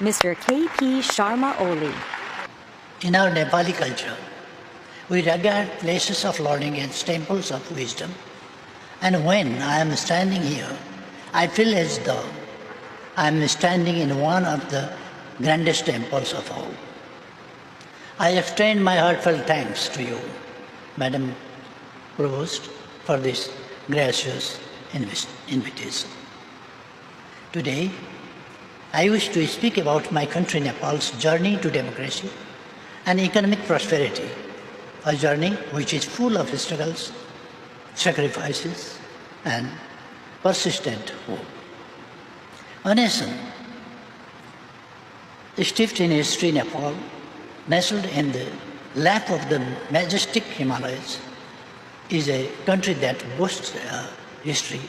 Mr. K.P. Sharma Oli. In our Nepali culture, we regard places of learning as temples of wisdom, and when I am standing here, I feel as though I am standing in one of the grandest temples of all. I extend my heartfelt thanks to you, Madam Provost, for this gracious invitation. Today, I wish to speak about my country Nepal's journey to democracy and economic prosperity, a journey which is full of struggles, sacrifices, and persistent hope. A nation steeped in history, Nepal, nestled in the lap of the majestic Himalayas, is a country that boasts a history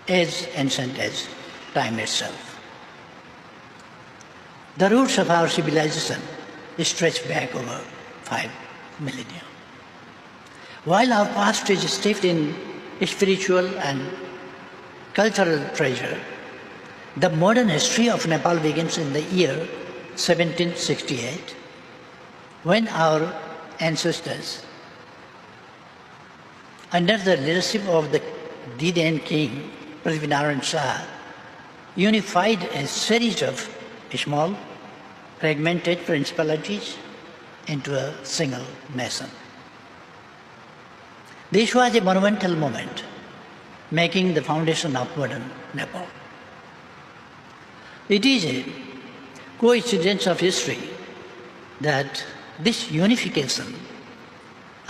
as ancient as time itself. The roots of our civilization stretch back over 5 millennia. While our past is steeped in spiritual and cultural treasure, the modern history of Nepal begins in the year 1768, when our ancestors, under the leadership of the then king, Prithvinarayan Shah, unified a series of small, fragmented principalities into a single nation. This was a monumental moment, making the foundation of modern Nepal. It is a coincidence of history that this unification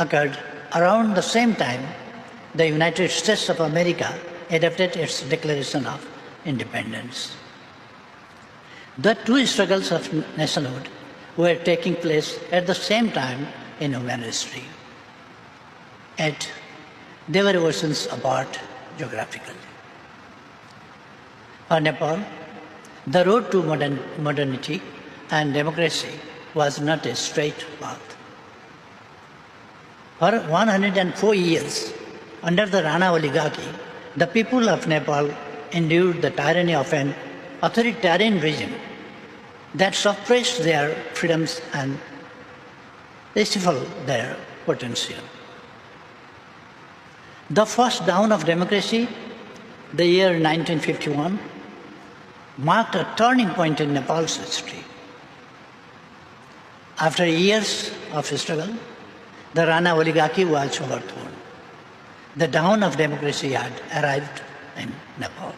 occurred around the same time the United States of America adopted its Declaration of Independence. The two struggles of nationhood were taking place at the same time in human history, yet they were oceans apart geographically. For Nepal, the road to modernity and democracy was not a straight path. For 104 years, under the Rana oligarchy, the people of Nepal endured the tyranny of an authoritarian regime that suppressed their freedoms and stifled their potential. The first dawn of democracy, the year 1951, marked a turning point in Nepal's history. After years of struggle, the Rana oligarchy was overthrown. The dawn of democracy had arrived in Nepal.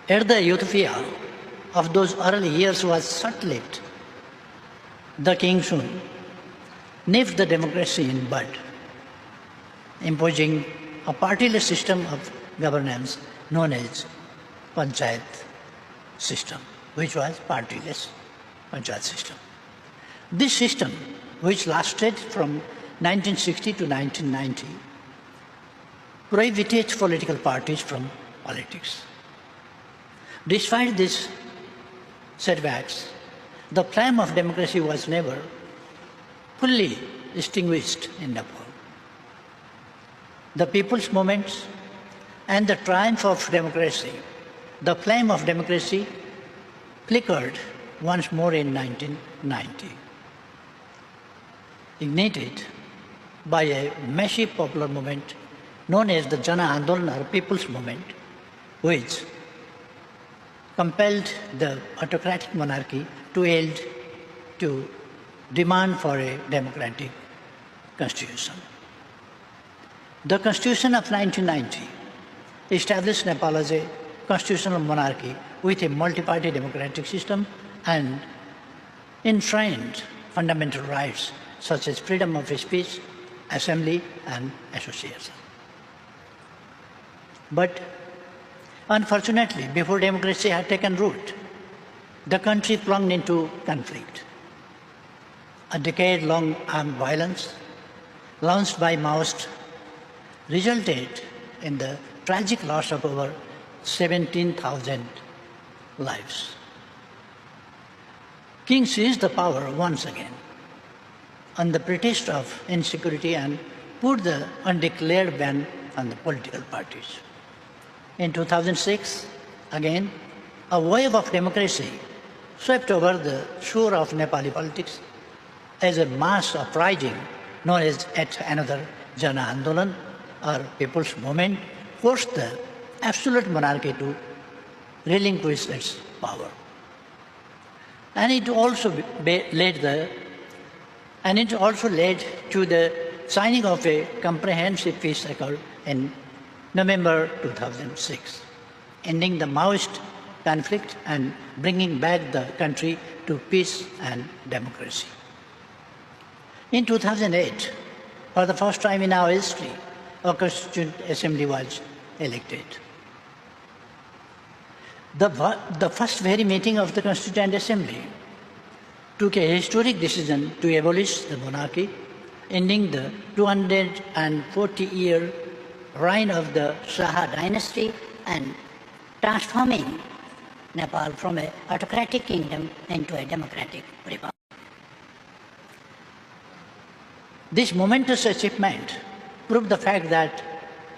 Yet the utopia of those early years was short-lived. The king soon nipped the democracy in bud, imposing a partyless system of governance known as Panchayat system, which was partyless Panchayat system. This system, which lasted from 1960 to 1990, prohibited political parties from politics. Despite these setbacks, the flame of democracy was never fully extinguished in Nepal. The people's movements and the triumph of democracy, the flame of democracy flickered once more in 1990, ignited by a massive popular movement known as the Jana Andolan or People's Movement, which compelled the autocratic monarchy to yield to demand for a democratic constitution. The Constitution of 1990 established Nepal as a constitutional monarchy with a multi-party democratic system and enshrined fundamental rights such as freedom of speech, assembly, and association. But unfortunately, before democracy had taken root, the country plunged into conflict. A decade-long armed violence launched by Maoists resulted in the tragic loss of over 17,000 lives. King seized the power once again on the pretext of insecurity and put the undeclared ban on the political parties. In 2006, again, a wave of democracy swept over the shore of Nepali politics as a mass uprising known as yet another Jana Andolan or People's Movement forced the absolute monarchy to relinquish its power. And it also led to the signing of a comprehensive peace accord in November 2006, ending the Maoist conflict and bringing back the country to peace and democracy. In 2008, for the first time in our history, a Constituent Assembly was elected. The first very meeting of the Constituent Assembly took a historic decision to abolish the monarchy, ending the 240-year reign of the Shaha dynasty and transforming Nepal from an autocratic kingdom into a democratic republic. This momentous achievement proved the fact that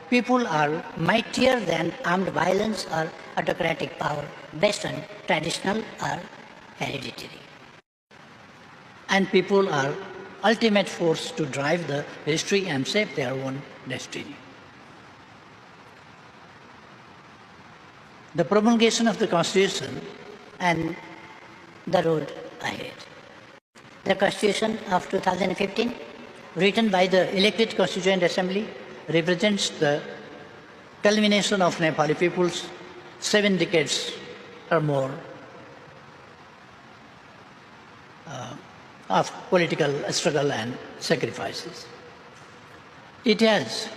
people are mightier than armed violence or autocratic power based on traditional or hereditary. And people are ultimate force to drive the history and shape their own destiny. The promulgation of the Constitution and the road ahead. The Constitution of 2015, written by the elected Constituent Assembly, represents the culmination of Nepali people's 7 decades or more of political struggle and sacrifices. It has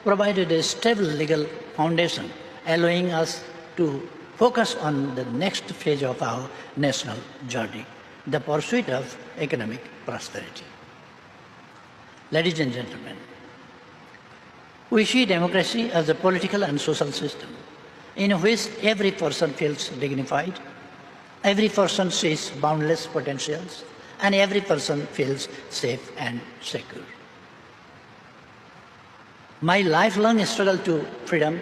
provided a stable legal foundation, allowing us to focus on the next phase of our national journey, the pursuit of economic prosperity. Ladies and gentlemen, we see democracy as a political and social system in which every person feels dignified, every person sees boundless potentials, and every person feels safe and secure. My lifelong struggle to freedom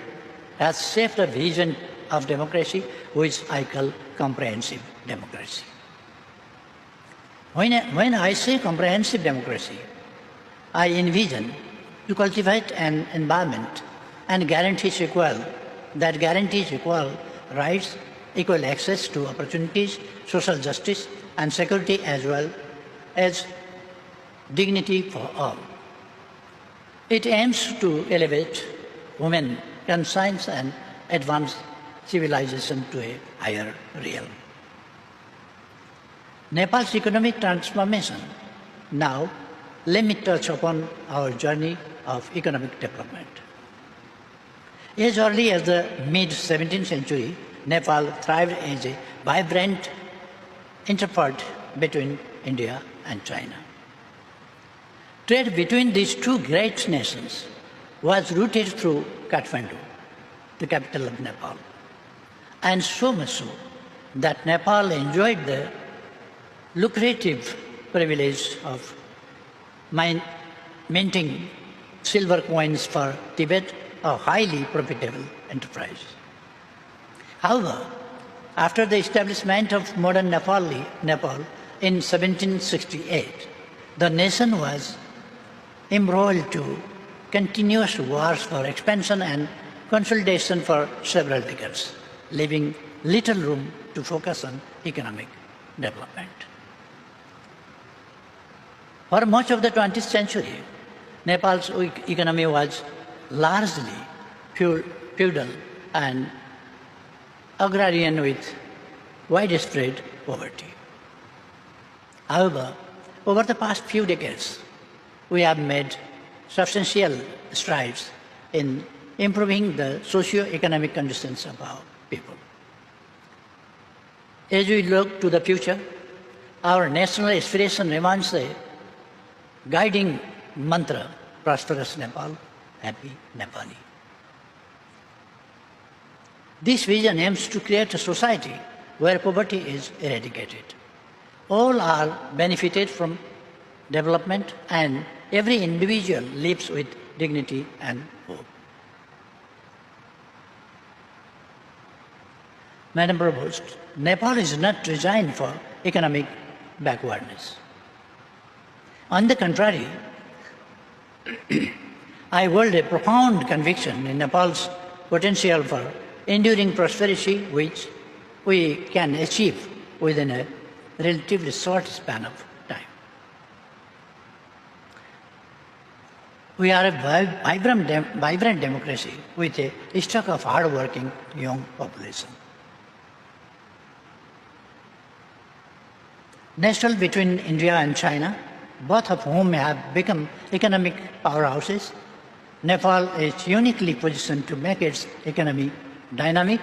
has shaped a vision of democracy which I call comprehensive democracy. When I say comprehensive democracy, I envision to cultivate an environment that guarantees equal rights, equal access to opportunities, social justice, and security, as well as dignity for all. It aims to elevate human conscience and advance civilization to a higher realm. Nepal's economic transformation. Now, let me touch upon our journey of economic development. As early as the mid-17th century, Nepal thrived as a vibrant interport between India and China. Trade between these two great nations was routed through Kathmandu, the capital of Nepal, and so much so that Nepal enjoyed the lucrative privilege of minting silver coins for Tibet, a highly profitable enterprise. However, after the establishment of modern Nepal in 1768, the nation was embroiled to continuous wars for expansion and consolidation for several decades, leaving little room to focus on economic development. For much of the 20th century, Nepal's economy was largely feudal and agrarian with widespread poverty. However, over the past few decades, we have made substantial strides in improving the socio-economic conditions of our people. As we look to the future, our national aspiration remains a guiding mantra: prosperous Nepal, happy Nepali. This vision aims to create a society where poverty is eradicated. All are benefited from development and every individual lives with dignity and hope. Madam Provost, Nepal is not designed for economic backwardness. On the contrary, I hold a profound conviction in Nepal's potential for enduring prosperity, which we can achieve within a relatively short span of time. We are a vibrant democracy with a stock of hard-working young population. Nestled between India and China, both of whom have become economic powerhouses, Nepal is uniquely positioned to make its economy dynamic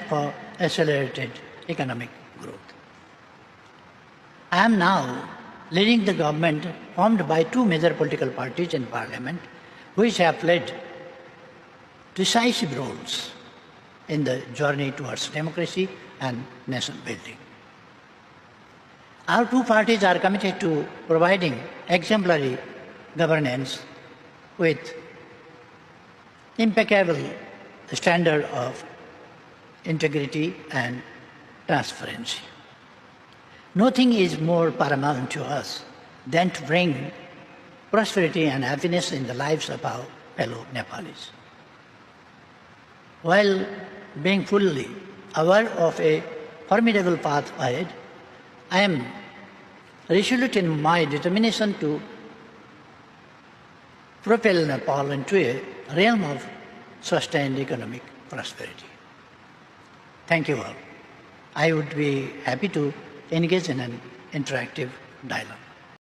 for accelerated economic growth. I am now leading the government formed by two major political parties in parliament, which have played decisive roles in the journey towards democracy and nation building. Our two parties are committed to providing exemplary governance with impeccable standard of integrity and transparency. Nothing is more paramount to us than to bring prosperity and happiness in the lives of our fellow Nepalis. While being fully aware of a formidable path ahead, I am resolute in my determination to propel Nepal into a realm of sustained economic prosperity. Thank you all. I would be happy to engage in an interactive dialogue.